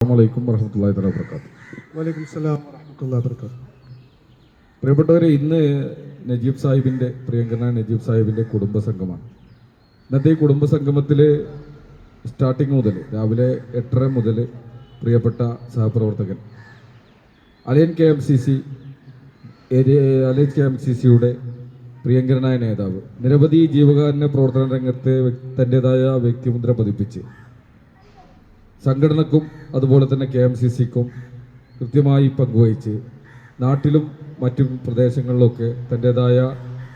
അസ്സലാമു വറഹ്മത്തുള്ളാഹി വബറകാതുഹു. വലൈക്കും സലാം വറഹ്മത്തുള്ളാഹി വബറകാതുഹു. പ്രിയപ്പെട്ടവരെ, ഇന്ന് പ്രിയങ്കരനായ നജീബ് സാഹിബിൻ്റെ കുടുംബസംഗമാണ്. ഇന്നത്തെ ഈ കുടുംബസംഗമത്തിൽ സ്റ്റാർട്ടിങ് മുതൽ രാവിലെ 8:30 മുതൽ പ്രിയപ്പെട്ട സഹപ്രവർത്തകൻ അലയൻ കെ എം സി സിയുടെ പ്രിയങ്കരനായ നേതാവ്, നിരവധി ജീവകാരുണ്യ പ്രവർത്തന രംഗത്ത് തൻ്റെതായ വ്യക്തിമുദ്ര പതിപ്പിച്ച് സംഘടനക്കും അതുപോലെ തന്നെ KMCCക്കും കൃത്യമായി പങ്കുവഹിച്ച് നാട്ടിലും മറ്റു പ്രദേശങ്ങളിലൊക്കെ തൻ്റെതായ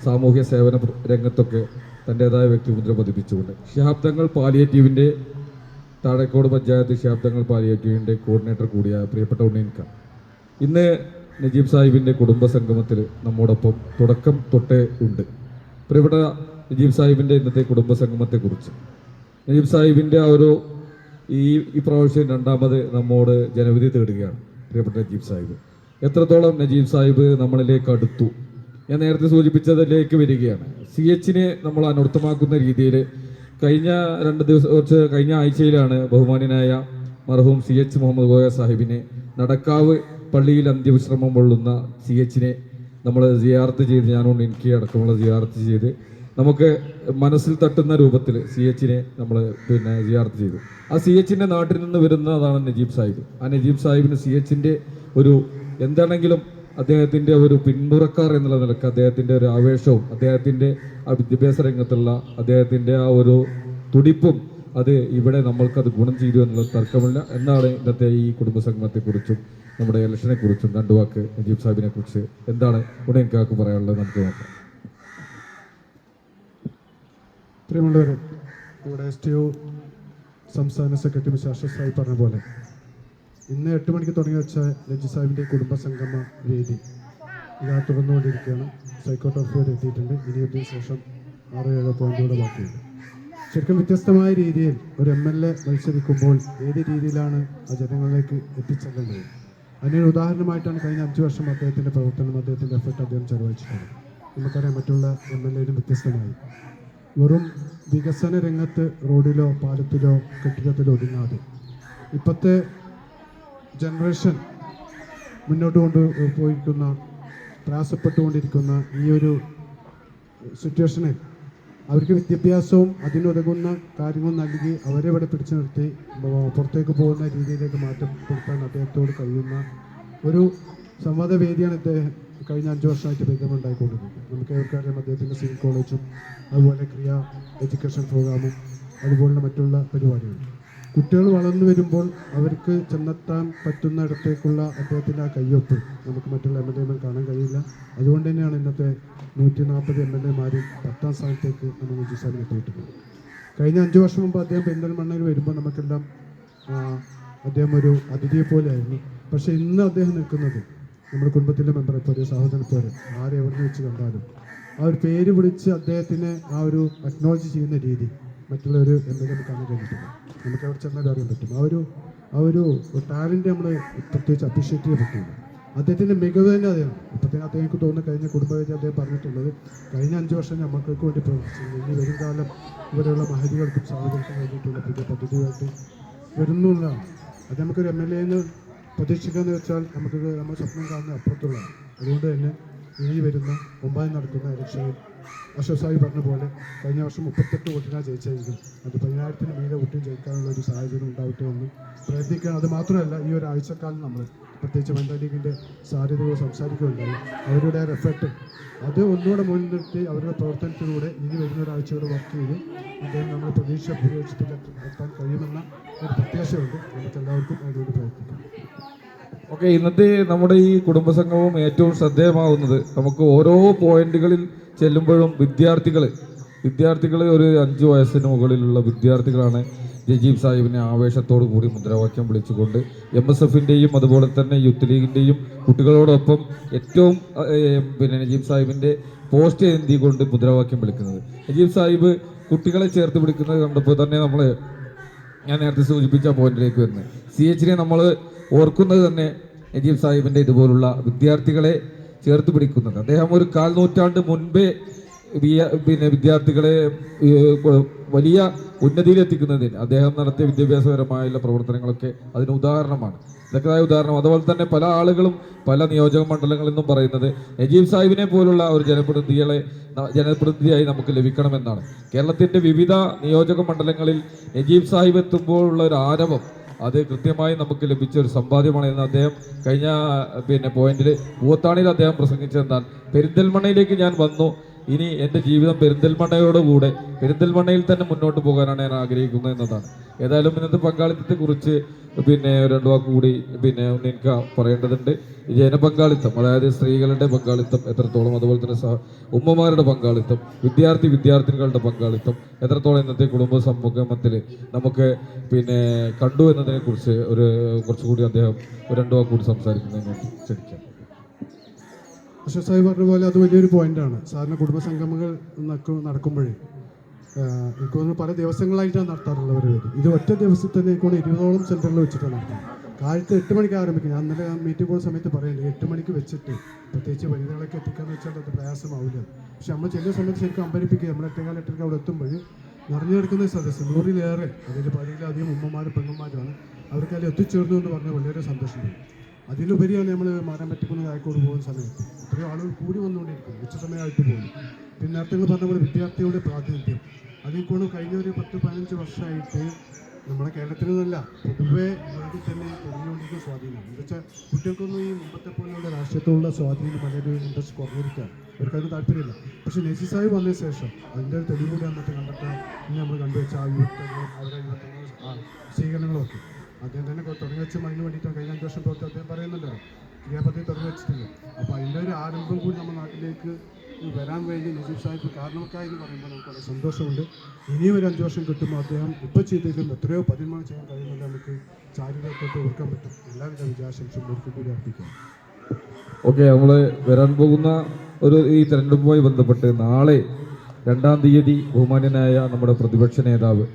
സാമൂഹ്യ സേവന രംഗത്തൊക്കെ തൻ്റെതായ വ്യക്തിമുദ്ര പതിപ്പിച്ചുകൊണ്ട് ശാബ്ദങ്ങൾ പാലിയേറ്റീവിൻ്റെ താഴേക്കോട് പഞ്ചായത്ത് ശാബ്ദങ്ങൾ പാലിയേറ്റീവിൻ്റെ കോർഡിനേറ്റർ കൂടിയായ പ്രിയപ്പെട്ട ഉണ്ണീൻക ഇന്ന് നജീബ് സാഹിബിൻ്റെ കുടുംബസംഗമത്തിൽ നമ്മോടൊപ്പം തുടക്കം തൊട്ടേ ഉണ്ട്. പ്രിയപ്പെട്ട നജീബ് സാഹിബിൻ്റെ ഇന്നത്തെ കുടുംബസംഗമത്തെക്കുറിച്ച്, നജീബ് സാഹിബിൻ്റെ ആ ഒരു ഈ പ്രാവശ്യം രണ്ടാമത് നമ്മോട് ജനവിധി തേടുകയാണ്. പ്രിയപ്പെട്ട നജീബ് സാഹിബ്, എത്രത്തോളം നജീബ് സാഹിബ് നമ്മളിലേക്ക് അടുത്തു, ഞാൻ നേരത്തെ സൂചിപ്പിച്ചതിലേക്ക് വരികയാണ്. CHനെ നമ്മൾ അനർത്ഥമാക്കുന്ന രീതിയിൽ കഴിഞ്ഞ ആഴ്ചയിലാണ് ബഹുമാന്യനായ മർഹൂം CH മുഹമ്മദ് കോയ സാഹിബിനെ നടക്കാവ് പള്ളിയിൽ അന്ത്യവിശ്രമം കൊള്ളുന്ന CHനെ നമ്മൾ സിയാറത്ത് ചെയ്ത്, ഞാനോണ്ട് എനിക്ക് അടക്കമുള്ള സിയാറത്ത് ചെയ്ത് നമുക്ക് മനസ്സിൽ തട്ടുന്ന രൂപത്തിൽ CHനെ നമ്മൾ സിയാറത്ത് ചെയ്തു. ആ CHൻ്റെ നാട്ടിൽ നിന്ന് വരുന്നതാണ് നജീബ് സാഹിബ്. ആ നജീബ് സാഹിബിന് CHൻ്റെ ഒരു എന്താണെങ്കിലും അദ്ദേഹത്തിൻ്റെ ഒരു പിന്മുറക്കാർ എന്നുള്ള നിലക്ക് അദ്ദേഹത്തിൻ്റെ ഒരു ആവേശവും അദ്ദേഹത്തിൻ്റെ ആ വിദ്യാഭ്യാസ രംഗത്തുള്ള അദ്ദേഹത്തിൻ്റെ ആ ഒരു തുടിപ്പും അത് ഇവിടെ നമ്മൾക്കത് ഗുണം ചെയ്തു എന്നുള്ള തർക്കമില്ല. എന്നാണ് ഇന്നത്തെ ഈ കുടുംബസംഗമത്തെക്കുറിച്ചും നമ്മുടെ ഇലക്ഷനെ കുറിച്ചും രണ്ടു വാക്ക് നജീബ് സാഹിബിനെ കുറിച്ച് എന്താണ് ഇവിടെ എനിക്ക് പറയാനുള്ളത് നമുക്ക് നോക്കാം. പ്രിയമുള്ളവരെ, ഇവിടെ STU സംസ്ഥാന സെക്രട്ടറി മിസ്റ്റർ അഷ്റഫ് സാഹിബ് പറഞ്ഞ പോലെ ഇന്ന് 8 മണിക്ക് തുടങ്ങി വെച്ച നജീബ് സാഹിബിൻ്റെ കുടുംബസംഗമ വേദി ഇതാ തുറന്നുകൊണ്ടിരിക്കുകയാണ്. സൈക്കോട്രോഫി വരെ എത്തിയിട്ടുണ്ട്. ഇനി ഇതിന് ശേഷം 6-7 പോയിന്റുകൂടെ ബാക്കിയുണ്ട്. ശരിക്കും വ്യത്യസ്തമായ രീതിയിൽ ഒരു MLA മത്സരിക്കുമ്പോൾ ഏത് രീതിയിലാണ് ആ ജനങ്ങളിലേക്ക് എത്തിച്ചേരേണ്ടത്, അതിനൊരു ഉദാഹരണമായിട്ടാണ് കഴിഞ്ഞ 5 വർഷം അദ്ദേഹത്തിൻ്റെ പ്രവർത്തനം, അദ്ദേഹത്തിൻ്റെ എഫർട്ട് അദ്ദേഹം ചെലവഴിച്ചിട്ടുണ്ട്. നമുക്കറിയാം, മറ്റുള്ള MLAയിലും വ്യത്യസ്തമായി വെറും വികസന രംഗത്ത് റോഡിലോ പാലത്തിലോ കെട്ടിടത്തിലോ ഒതുങ്ങാതെ ഇപ്പോഴത്തെ ജനറേഷൻ മുന്നോട്ട് പോയിരിക്കുന്ന പ്രയാസപ്പെട്ടുകൊണ്ടിരിക്കുന്ന ഈ ഒരു സിറ്റുവേഷനിൽ അവർക്ക് വിദ്യാഭ്യാസവും അതിനുതകുന്ന കാര്യങ്ങൾ നൽകി അവരെ ഇവിടെ പിടിച്ചു നിർത്തി പുറത്തേക്ക് പോകുന്ന രീതിയിലേക്ക് മാറ്റം കൊടുക്കാൻ അദ്ദേഹത്തോട് കഴിയുന്ന ഒരു സംവാദവേദിയാണ് ഇദ്ദേഹം കഴിഞ്ഞ 5 വർഷമായിട്ട് ബന്ധം ഉണ്ടായിക്കൊണ്ടിരിക്കുന്നത്. നമുക്ക് ഏവർക്കറിയാം, അദ്ദേഹത്തിൻ്റെ സിവിൽ കോളേജും അതുപോലെ ക്രിയ എഡ്യൂക്കേഷൻ പ്രോഗ്രാമും അതുപോലെ മറ്റുള്ള പരിപാടികളും. കുട്ടികൾ വളർന്നു വരുമ്പോൾ അവർക്ക് ചെന്നെത്താൻ പറ്റുന്ന ഇടത്തേക്കുള്ള അദ്ദേഹത്തിൻ്റെ ആ കയ്യൊപ്പ് നമുക്ക് മറ്റുള്ള MLAമാർ കാണാൻ കഴിയില്ല. അതുകൊണ്ട് തന്നെയാണ് ഇന്നത്തെ 140 MLAമാരും 10ാം സ്ഥാനത്തേക്ക് നമ്മൾ നജീബ് സാഹിബ് എത്തിയിട്ടുള്ളത്. കഴിഞ്ഞ 5 വർഷം മുമ്പ് അദ്ദേഹം പെരിന്തൽമണ്ണയിൽ വരുമ്പോൾ നമുക്കെല്ലാം അദ്ദേഹം ഒരു അതിഥിയെ പോലെയായിരുന്നു. പക്ഷേ ഇന്ന് അദ്ദേഹം നിൽക്കുന്നത് നമ്മുടെ കുടുംബത്തിൻ്റെ മെമ്പറെ പോലെ, സഹോദരനെ പോലെ, ആരെ എവിടെ വെച്ച് കണ്ടാലും ആ ഒരു പേര് വിളിച്ച് അദ്ദേഹത്തിനെ ആ ഒരു അക്നോളജ് ചെയ്യുന്ന രീതി മറ്റുള്ള ഒരു MLA കാണാൻ കഴിഞ്ഞിട്ടില്ല. നമുക്ക് അവിടെ ചെന്നാൽ അറിയാൻ പറ്റും. ആ ഒരു ടാലൻറ്റ് നമ്മൾ പ്രത്യേകിച്ച് അപ്രീഷിയേറ്റ് ചെയ്യാൻ പറ്റില്ല. അദ്ദേഹത്തിൻ്റെ മികവ് തന്നെ അതാണ്. ഇപ്പോഴത്തേക്ക് അദ്ദേഹം തോന്നുന്ന കഴിഞ്ഞ കുടുംബവേദി അദ്ദേഹം പറഞ്ഞിട്ടുള്ളത്, കഴിഞ്ഞ 5 വർഷം നമ്മൾക്ക് വേണ്ടി പ്രവർത്തിച്ചത് ഇനി വരും കാലം ഇവിടെയുള്ള മഹതികൾക്കും സാഹചര്യത്തിനും വേണ്ടിയിട്ടുള്ള പുതിയ പദ്ധതിയായിട്ട് വരുന്നുള്ളതാണ്. അത് നമുക്കൊരു MLA പ്രതീക്ഷിക്കാന്ന് വെച്ചാൽ നമുക്ക് നമ്മൾ സ്വപ്നം കാണുന്ന അപ്പുറത്തുള്ളതാണ്. അതുകൊണ്ട് തന്നെ ഇനി വരുന്ന 9 നടക്കുന്ന ഇലക്ഷനിൽ അഷ്റഫ് സാഹിബ് പറഞ്ഞ പോലെ കഴിഞ്ഞ വർഷം 38 വോട്ടിനാണ് ജയിച്ചതെങ്കിൽ അത് 10,000-ന് മേലെ വോട്ടിൽ ജയിക്കാനുള്ള ഒരു സാഹചര്യം ഉണ്ടാവട്ടെ എന്ന് പ്രയത്നിക്കുകയാണ്. അത് മാത്രമല്ല, ഈ ഒരു ആഴ്ചക്കാലം നമ്മൾ പ്രത്യേകിച്ച് വനിതാ ലീഗിൻ്റെ സാധ്യതകൾ സംസാരിക്കുകയുണ്ടായി. അവരുടെ എഫർട്ട് അത് ഒന്നുകൂടെ മുൻനിർത്തി അവരുടെ പ്രവർത്തനത്തിലൂടെ ഇനി വരുന്ന ഒരാഴ്ചയോടെ വർക്ക് ചെയ്ത് അദ്ദേഹം നമ്മൾ പ്രതീക്ഷ ഭൂരിപക്ഷത്തിലെത്താൻ കഴിയുമെന്ന ഒരു പ്രത്യാശയുണ്ട്. നമുക്ക് എല്ലാവർക്കും അതിനുവേണ്ടി പ്രയത്നിക്കാം. ഓക്കെ, ഇന്നത്തെ നമ്മുടെ ഈ കുടുംബസംഗമവും ഏറ്റവും ശ്രദ്ധേയമാവുന്നത് നമുക്ക് ഓരോ പോയിന്റുകളിൽ ചെല്ലുമ്പോഴും വിദ്യാർത്ഥികൾ ഒരു 5 വയസ്സിന് മുകളിലുള്ള വിദ്യാർത്ഥികളാണ് നജീബ് സാഹിബിനെ ആവേശത്തോടു കൂടി മുദ്രാവാക്യം വിളിച്ചുകൊണ്ട് MSFൻ്റെയും അതുപോലെ തന്നെ യൂത്ത് ലീഗിൻ്റെയും കുട്ടികളോടൊപ്പം ഏറ്റവും നജീബ് സാഹിബിൻ്റെ പോസ്റ്റ് എന്തിക്കൊണ്ട് മുദ്രാവാക്യം വിളിക്കുന്നത്. നജീബ് സാഹിബ് കുട്ടികളെ ചേർത്ത് പിടിക്കുന്നത് കണ്ടപ്പോൾ തന്നെ ഞാൻ നേരത്തെ സൂചിപ്പിച്ച പോയിന്റിലേക്ക് വരുന്നത്, CHനെ നമ്മൾ ഓർക്കുന്നത് തന്നെ നജീബ് സാഹിബിൻ്റെ ഇതുപോലുള്ള വിദ്യാർത്ഥികളെ ചേർത്ത് പിടിക്കുന്നത്. അദ്ദേഹം ഒരു 1/4 നൂറ്റാണ്ട് മുൻപേ പിന്നെ വിദ്യാർത്ഥികളെ വലിയ ഉന്നതിയിലെത്തിക്കുന്നതിന് അദ്ദേഹം നടത്തിയ വിദ്യാഭ്യാസപരമായുള്ള പ്രവർത്തനങ്ങളൊക്കെ അതിന് ഉദാഹരണമാണ്. ഇതൊക്കെ ഉദാഹരണം. അതുപോലെ തന്നെ പല ആളുകളും പല നിയോജക മണ്ഡലങ്ങളിൽ നിന്നും പറയുന്നത് നജീബ് സാഹിബിനെ പോലുള്ള ഒരു ജനപ്രതിനിധിയായി നമുക്ക് ലഭിക്കണമെന്നാണ്. കേരളത്തിൻ്റെ വിവിധ നിയോജക മണ്ഡലങ്ങളിൽ നജീബ് സാഹിബ് എത്തുമ്പോഴുള്ള ഒരു ആരവം അത് കൃത്യമായി നമുക്ക് ലഭിച്ച ഒരു സമ്പാദ്യമാണ് എന്ന് അദ്ദേഹം കഴിഞ്ഞ പോയിന്റിൽ പൂവത്താണിയിൽ അദ്ദേഹം പ്രസംഗിച്ചെന്നാൽ പെരിന്തൽമണ്ണയിലേക്ക് ഞാൻ വന്നു, ഇനി എൻ്റെ ജീവിതം പെരിന്തൽമണ്ണയോടുകൂടെ പെരിന്തൽമണ്ണയിൽ തന്നെ മുന്നോട്ട് പോകാനാണ് ഞാൻ ആഗ്രഹിക്കുന്നത് എന്നതാണ്. ഏതായാലും ഇന്നത്തെ പങ്കാളിത്തത്തെക്കുറിച്ച് രണ്ടു വാക്ക് കൂടി എനിക്ക് പറയേണ്ടതുണ്ട്. ജനപങ്കാളിത്തം, അതായത് സ്ത്രീകളുടെ പങ്കാളിത്തം എത്രത്തോളം, അതുപോലെ തന്നെ ഉമ്മമാരുടെ പങ്കാളിത്തം, വിദ്യാർത്ഥിനികളുടെ പങ്കാളിത്തം എത്രത്തോളം ഇന്നത്തെ കുടുംബ സമൂഹത്തിൽ നമുക്ക് കണ്ടു എന്നതിനെ കുറിച്ച് കുറച്ചുകൂടി അദ്ദേഹം രണ്ടു വാക്ക് കൂടി സംസാരിക്കുന്നതിന് വേണ്ടി ക്ഷണിക്കാം. അശോക് സാഹിബ് പറഞ്ഞ പോലെ അത് വലിയൊരു പോയിന്റാണ്. സാറിന് കുടുംബസംഗമങ്ങൾ നടക്കുമ്പോഴേ എനിക്ക് തോന്നുന്നു പല ദിവസങ്ങളായിട്ടാണ് നടത്താറുള്ളവർ വരും. ഇത് ഒറ്റ ദിവസത്തിൽ തന്നെ എനിക്ക് 20ഓളം സെൻറ്ററിൽ വെച്ചിട്ടാണ് നടത്തുന്നത്. കാലത്ത് 8 മണിക്ക് ആരംഭിക്കും. ഞാൻ ഇന്നലെ മീറ്റിംഗ് പോകുന്ന സമയത്ത് പറയുന്നത് 8 മണിക്ക് വെച്ചിട്ട് പ്രത്യേകിച്ച് വനിതകളൊക്കെ എത്തിക്കാന്ന് വെച്ചാൽ അത് പ്രയാസമാവില്ല. പക്ഷെ നമ്മൾ ചെല്ലുന്ന സമയത്ത് ശരിക്കും അമ്പരിപ്പിക്കുക. നമ്മൾ 8:15 അവിടെ എത്തുമ്പോൾ നിറഞ്ഞു കിടക്കുന്ന സദസ്സ് 100-ലേറെ, അതിൽ പലയിലധികം ഉമ്മമാരും പെങ്ങന്മാരുമാണ്. അവർക്കതിൽ എത്തിച്ചേർന്നു എന്ന് പറഞ്ഞാൽ വളരെ സന്തോഷമുണ്ട്. അതിലുപരിയാണ് നമ്മൾ മാറാൻ പറ്റിക്കുന്ന കായക്കോട് പോകുന്ന സമയത്ത് എത്രയോ ആളുകൾ കൂടി വന്നുകൊണ്ടിരിക്കും. ഉച്ച സമയമായിട്ട് പോകും. പിന്നെ നേരത്തെ പറഞ്ഞ പോലെ വിദ്യാർത്ഥികളുടെ പ്രാതിനിധ്യം അതിൽ കൂടെ കഴിഞ്ഞ ഒരു 10-15 വർഷമായിട്ട് നമ്മുടെ കേരളത്തിൽ നിന്നല്ല പൊതുവെ വേണ്ടി തന്നെ കുറഞ്ഞുകൊണ്ടിരിക്കുന്ന സ്വാധീനമാണ്. എന്താ വെച്ചാൽ കുട്ടികൾക്കൊന്നും ഈ മുമ്പത്തെ പോലെയുള്ള രാഷ്ട്രീയത്തോടുള്ള സ്വാധീനം വളരെ ഇൻട്രസ്റ്റ് കുറഞ്ഞിരിക്കുകയാണ്. അവർക്കതിന് താല്പര്യമില്ല. പക്ഷേ നജീബ് സാഹിബ് വന്നതിന് ശേഷം അതിൻ്റെ ഒരു തെളിവ് കൂടി വന്നിട്ട് കണ്ടിട്ട് ഇന്ന് നമ്മൾ കണ്ടുവെച്ച ആ അവരെ സ്വീകരണങ്ങളൊക്കെ അദ്ദേഹം തന്നെ തുടങ്ങി വെച്ച അതിന് വേണ്ടിയിട്ടാണ് കഴിഞ്ഞ 5 വർഷം പ്രവർത്തി അദ്ദേഹം പറയുന്നുണ്ടല്ലോ ക്രിയാപദ്ധതി തുടങ്ങി വെച്ചിട്ടില്ല. അപ്പോൾ അതിൻ്റെ ഒരു ആരംഭം കൂടി നമ്മുടെ നാട്ടിലേക്ക് വരാൻ വേണ്ടി നജീബ് സാഹിബ് കാരണക്കായി എന്ന് പറയുമ്പോൾ നമുക്ക് വളരെ സന്തോഷമുണ്ട്. ഇനിയും ഒരു 5 വർഷം കിട്ടുമ്പോൾ അദ്ദേഹം ഇപ്പോൾ ചെയ്തതിലും എത്രയോ 13 ചെയ്യാൻ കഴിയുന്നത് നമുക്ക് ചാരിത്രത്തോട്ട് ഓർക്കാൻ പറ്റും. എല്ലാവിധ വിജയാശംസയും ഒരിക്കൽ കൂടി അർപ്പിക്കാം. ഓക്കെ, നമ്മൾ വരാൻ പോകുന്ന ഈ തെരഞ്ഞെടുപ്പുമായി ബന്ധപ്പെട്ട് നാളെ 2-ാം തീയതി ബഹുമാന്യനായ നമ്മുടെ പ്രതിപക്ഷ നേതാവ്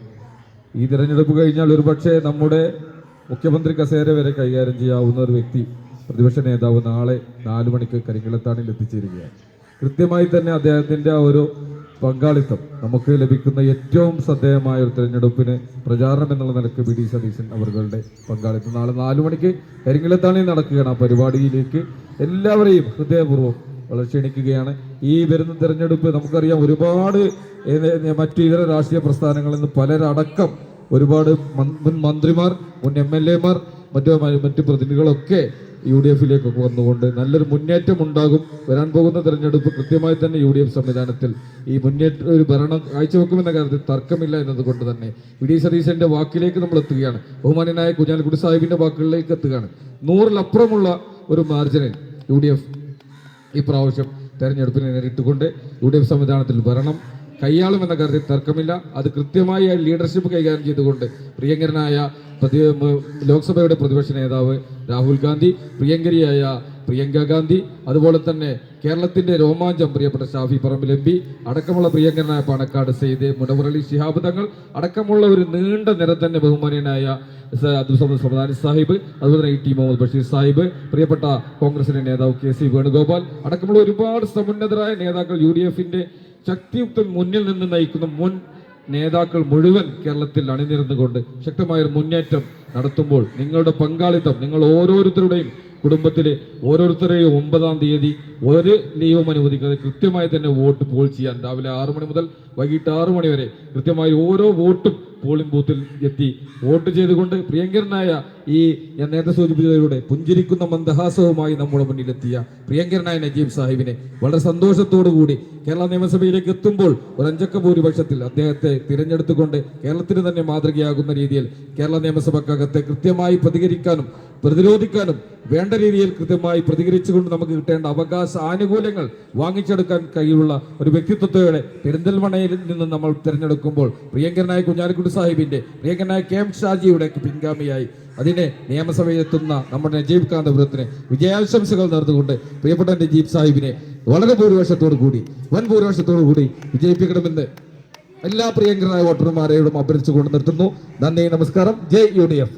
ഈ തിരഞ്ഞെടുപ്പ് കഴിഞ്ഞാൽ ഒരുപക്ഷെ നമ്മുടെ മുഖ്യമന്ത്രി കസേര വരെ കൈകാര്യം ചെയ്യാവുന്ന ഒരു വ്യക്തി പ്രതിപക്ഷ നേതാവ് നാളെ 4 മണിക്ക് കരിങ്കിലത്താണിൽ എത്തിച്ചേരുകയാണ്. കൃത്യമായി തന്നെ അദ്ദേഹത്തിൻ്റെ ആ ഒരു പങ്കാളിത്തം നമുക്ക് ലഭിക്കുന്ന ഏറ്റവും ശ്രദ്ധേയമായ ഒരു തിരഞ്ഞെടുപ്പിന് പ്രചാരണം എന്നുള്ള നിലക്ക് വി ഡി സതീശൻ അവരുടെ പങ്കാളിത്തം നാളെ 4 മണിക്ക് കരിങ്കിലത്താണിൽ നടക്കുകയാണ്. ആ പരിപാടിയിലേക്ക് എല്ലാവരെയും ഹൃദയപൂർവ്വം വളരെ ക്ഷണിക്കുകയാണ്. ഈ വരുന്ന തിരഞ്ഞെടുപ്പ് നമുക്കറിയാം, ഒരുപാട് മറ്റു ഇതര രാഷ്ട്രീയ പ്രസ്ഥാനങ്ങളിൽ നിന്ന് പലരടക്കം ഒരുപാട് മുൻ മന്ത്രിമാർ, മുൻ MLA-മാർ, മറ്റു പ്രതിനിധികളൊക്കെ UDF-ലേക്കൊക്കെ വന്നുകൊണ്ട് നല്ലൊരു മുന്നേറ്റം ഉണ്ടാകും. വരാൻ പോകുന്ന തെരഞ്ഞെടുപ്പ് കൃത്യമായി തന്നെ UDF സംവിധാനത്തിൽ ഈ ഒരു ഭരണം കാഴ്ചവെക്കുമെന്ന കാര്യത്തിൽ തർക്കമില്ല എന്നതുകൊണ്ട് തന്നെ വി ഡി സതീശന്റെ വാക്കിലേക്ക് നമ്മൾ എത്തുകയാണ്. ബഹുമാന്യനായ കുഞ്ഞാലിക്കുട്ടി സാഹിബിന്റെ വാക്കുകളിലേക്ക് എത്തുകയാണ്. 100-ൽ-അപ്പുറമുള്ള ഒരു മാർജിനിൽ UDF ഈ പ്രാവശ്യം തെരഞ്ഞെടുപ്പിനെ നേരിട്ടുകൊണ്ട് UDF സംവിധാനത്തിൽ ഭരണം കൈയാളുമെന്ന കാര്യത്തിൽ തർക്കമില്ല. അത് കൃത്യമായി ലീഡർഷിപ്പ് കൈകാര്യം ചെയ്തുകൊണ്ട് പ്രിയങ്കരനായ ലോക്സഭയുടെ പ്രതിപക്ഷ നേതാവ് രാഹുൽ ഗാന്ധി, പ്രിയങ്കരിയായ പ്രിയങ്ക ഗാന്ധി, അതുപോലെ തന്നെ കേരളത്തിന്റെ രോമാഞ്ചം പ്രിയപ്പെട്ട ഷാഫി പറമ്പിൽ MP അടക്കമുള്ള പ്രിയങ്കരനായ പാണക്കാട് സെയ്ദ്, മുനവറലി ശിഹാബ് തങ്ങൾ അടക്കമുള്ള ഒരു നീണ്ട നിര തന്നെ ബഹുമാന്യനായ സമദാനി സാഹിബ്, അതുപോലെ തന്നെ ടി മുഹമ്മദ് ബഷീർ സാഹിബ്, പ്രിയപ്പെട്ട കോൺഗ്രസിന്റെ നേതാവ് KC വേണുഗോപാൽ അടക്കമുള്ള ഒരുപാട് സമുന്നതരായ നേതാക്കൾ UDF-ന്റെ ശക്തിയുക്തം മുന്നിൽ നിന്ന് നയിക്കുന്ന മുൻ നേതാക്കൾ മുഴുവൻ കേരളത്തിൽ അണിനിരന്നുകൊണ്ട് ശക്തമായൊരു മുന്നേറ്റം നടത്തുമ്പോൾ നിങ്ങളുടെ പങ്കാളിത്തം, നിങ്ങൾ ഓരോരുത്തരുടെയും കുടുംബത്തിലെ ഓരോരുത്തരെയും 9-ാം തീയതി ഒരു ലീവും അനുവദിക്കാതെ കൃത്യമായി തന്നെ വോട്ട് പോൾ ചെയ്യാൻ രാവിലെ 6 മണി മുതൽ വൈകിട്ട് 6 മണി വരെ കൃത്യമായി ഓരോ വോട്ടും പോളിംഗ് ബൂത്തിൽ എത്തി വോട്ട് ചെയ്തുകൊണ്ട് പ്രിയങ്കരനായ ഞാൻ നേരത്തെ സൂചിപ്പിച്ചതിലൂടെ പുഞ്ചിരിക്കുന്ന മന്ദഹാസവുമായി നമ്മുടെ മുന്നിലെത്തിയ പ്രിയങ്കരനായ നജീബ് സാഹിബിനെ വളരെ സന്തോഷത്തോടു കൂടി കേരള നിയമസഭയിലേക്ക് എത്തുമ്പോൾ ഒരു 5 ഭൂരിപക്ഷത്തിൽ അദ്ദേഹത്തെ തിരഞ്ഞെടുത്തുകൊണ്ട് കേരളത്തിന് തന്നെ മാതൃകയാകുന്ന രീതിയിൽ കേരള നിയമസഭക്കകത്ത് കൃത്യമായി പ്രതികരിക്കാനും പ്രതിരോധിക്കാനും വേണ്ട രീതിയിൽ കൃത്യമായി പ്രതികരിച്ചുകൊണ്ട് നമുക്ക് കിട്ടേണ്ട അവകാശ ആനുകൂല്യങ്ങൾ വാങ്ങിച്ചെടുക്കാൻ കഴിയുള്ള ഒരു വ്യക്തിത്വത്തോടെ പെരിന്തൽമണ്ണയിൽ നിന്ന് നമ്മൾ തിരഞ്ഞെടുക്കുമ്പോൾ പ്രിയങ്കരനായ കുഞ്ഞാലിക്കുട്ടി സാഹിബിന്റെ, പ്രിയങ്കരനായ KM ഷാജിയുടെ പിൻഗാമിയായി അതിനെ നിയമസഭയിലെത്തുന്ന നമ്മുടെ നജീബ് കാന്തപുരത്തിന് വിജയാശംസകൾ നേർന്നുകൊണ്ട് പ്രിയപ്പെട്ട നജീബ് സാഹിബിനെ വളരെ വൻ ഭൂരിപക്ഷത്തോടു കൂടി വിജയിപ്പിക്കണമെന്ന് എല്ലാ പ്രിയങ്കരനായ വോട്ടർമാരെയോടും അഭ്യർത്ഥിച്ചുകൊണ്ട് നിർത്തുന്നു. നന്ദി, നമസ്കാരം. ജയ് UDF.